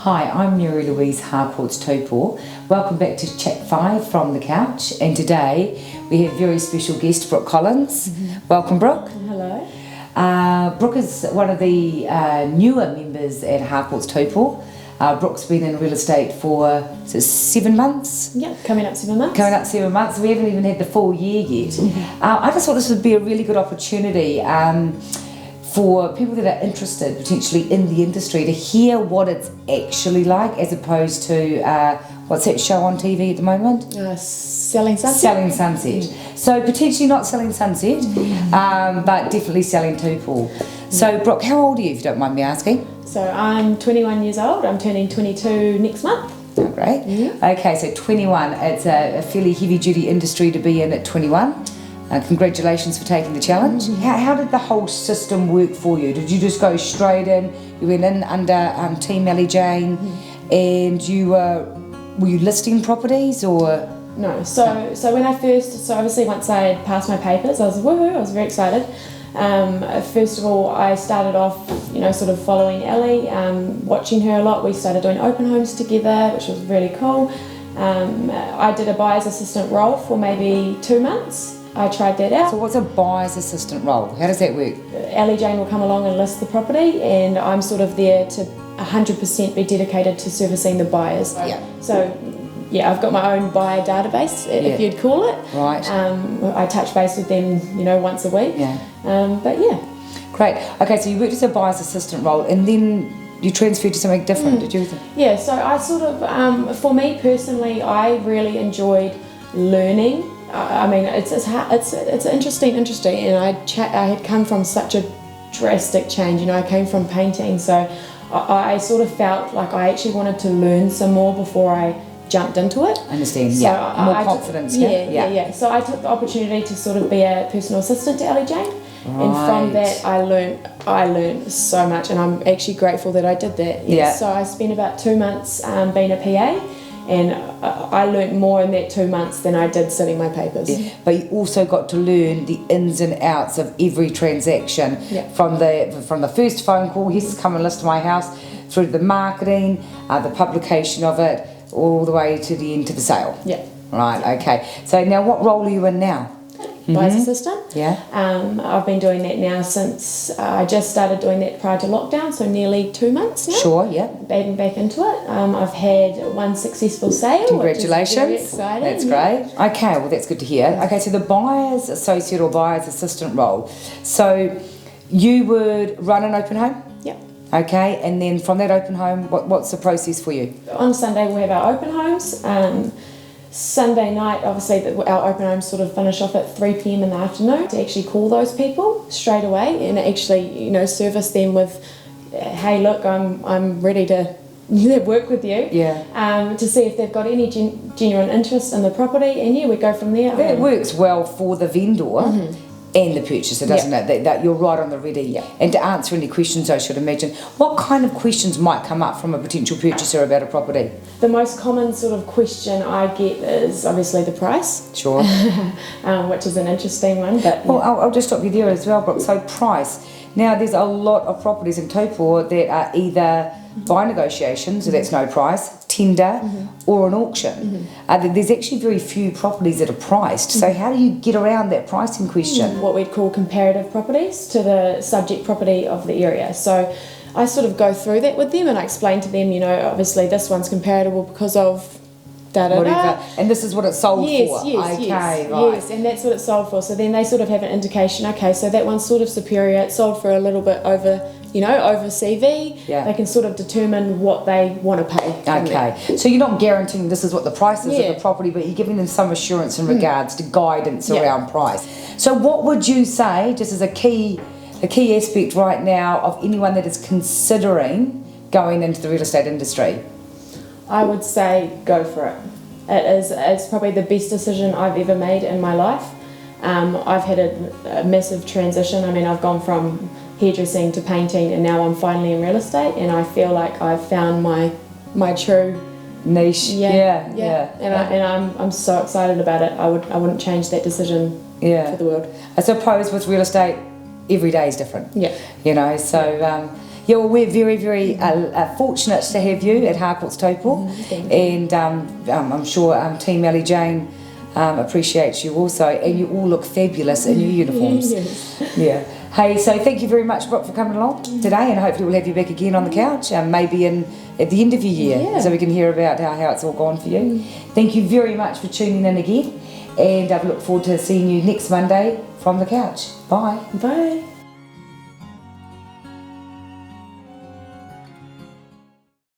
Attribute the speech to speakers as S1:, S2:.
S1: Hi, I'm Mary-Louise Harcourt's Topor. Welcome back to Chat 5 from the couch, and today we have very special guest Brooke Collins. Welcome, Brooke.
S2: Hello.
S1: Brooke is one of the newer members at Harcourt's Topor. Brooke's been in real estate for 7 months?
S2: Yeah, coming up 7 months.
S1: Coming up 7 months. We haven't even had the full year yet. I just thought this would be a really good opportunity for people that are interested potentially in the industry to hear what it's actually like, as opposed to what's that show on TV at the moment?
S2: Selling Sunset.
S1: Selling Sunset. So potentially not selling Sunset, but definitely selling Tupou. So Brooke, how old are you, if you don't mind me asking?
S2: So I'm 21 years old. I'm turning 22 next month.
S1: Oh, great. Yeah. Okay, so 21. It's a fairly heavy-duty industry to be in at 21. Congratulations for taking the challenge. How did the whole system work for you? Did you just go straight in? You went in under Team Ellie Jane, and you were you listing properties or?
S2: No. So when I first, obviously once I had passed my papers, I was woohoo. I was very excited. First of all, I started off, sort of following Ellie, watching her a lot. We started doing open homes together, which was really cool. I did a buyer's assistant role for maybe 2 months. I tried that out.
S1: So what's a buyer's assistant role? How does that work?
S2: Ellie Jane will come along and list the property, and I'm sort of there to 100% be dedicated to servicing the buyers.
S1: Yeah.
S2: So, yeah, I've got my own buyer database, if you'd call it.
S1: Right.
S2: I touch base with them, once a week.
S1: Yeah.
S2: But yeah.
S1: Great. Okay, so you worked as a buyer's assistant role, and then you transferred to something different, did you?
S2: Yeah, so I sort of, for me personally, I really enjoyed learning. I mean, it's interesting, and I had come from such a drastic change. I came from painting, so I sort of felt like I actually wanted to learn some more before I jumped into it.
S1: I understand.
S2: So
S1: yeah, more confidence.
S2: Yeah. So I took the opportunity to sort of be a personal assistant to Ellie Jane, and from that I learned so much, and I'm actually grateful that I did that.
S1: Yeah.
S2: So I spent about 2 months being a PA. And I learnt more in that 2 months than I did sitting my papers.
S1: Yeah. But you also got to learn the ins and outs of every transaction, from the first phone call, yes, come and list my house, through to the marketing, the publication of it, all the way to the end to the sale.
S2: Yeah.
S1: Right. Okay. So now, what role are you in now?
S2: Buyer's assistant.
S1: Yeah.
S2: I've been doing that now since I just started doing that prior to lockdown, so nearly 2 months now.
S1: Sure, yeah.
S2: Back into it. I've had one successful sale.
S1: Congratulations.
S2: Which is very exciting.
S1: That's great. Okay, well, that's good to hear. Okay, so the buyer's associate or buyer's assistant role. So you would run an open home?
S2: Yeah.
S1: Okay, and then from that open home, what's the process for you?
S2: On Sunday we'll have our open homes. Sunday night, obviously, our open homes sort of finish off at 3 p.m. in the afternoon to actually call those people straight away and actually, service them with, hey, look, I'm ready to work with you. Yeah. To see if they've got any genuine interest in the property, and we go from there.
S1: That works well for the vendor. And the purchaser, doesn't it? That you're right on the ready. Yeah. And to answer any questions, I should imagine. What kind of questions might come up from a potential purchaser about a property?
S2: The most common sort of question I get is obviously the price.
S1: Sure.
S2: Which is an interesting one. But
S1: well, I'll just stop you there as well, Brooke. So price. Now, there's a lot of properties in Topor that are either by negotiation, so that's no price, tender, or an auction. There's actually very few properties that are priced. So how do you get around that pricing question?
S2: What we'd call comparative properties to the subject property of the area. So I sort of go through that with them, and I explain to them, obviously this one's comparable because of
S1: whatever. And this is what it's sold for.
S2: Yes,
S1: okay, right.
S2: Yes, and that's what it's sold for. So then they sort of have an indication, okay, so that one's sort of superior, it's sold for a little bit over, over CV. Yeah. They can sort of determine what they want to pay.
S1: Okay, so you're not guaranteeing this is what the price is of the property, but you're giving them some assurance in regards to guidance around price. So what would you say, just as a key aspect right now of anyone that is considering going into the real estate industry?
S2: I would say go for it. It's probably the best decision I've ever made in my life. I've had a massive transition. I mean, I've gone from hairdressing to painting, and now I'm finally in real estate, and I feel like I've found my true
S1: niche.
S2: And I'm so excited about it. I wouldn't change that decision for the world.
S1: I suppose with real estate, every day is different.
S2: Yeah.
S1: So Yeah, well, we're very, very fortunate to have you at Harcourt's Taupō, and I'm sure Team Ellie Jane appreciates you also, and you all look fabulous in your uniforms.
S2: Yes.
S1: Yeah. Hey, so thank you very much, Brooke, for coming along today, and hopefully we'll have you back again on the couch, maybe at the end of your year, so we can hear about how it's all gone for you. Thank you very much for tuning in again, and I look forward to seeing you next Monday from the couch. Bye.
S2: Bye.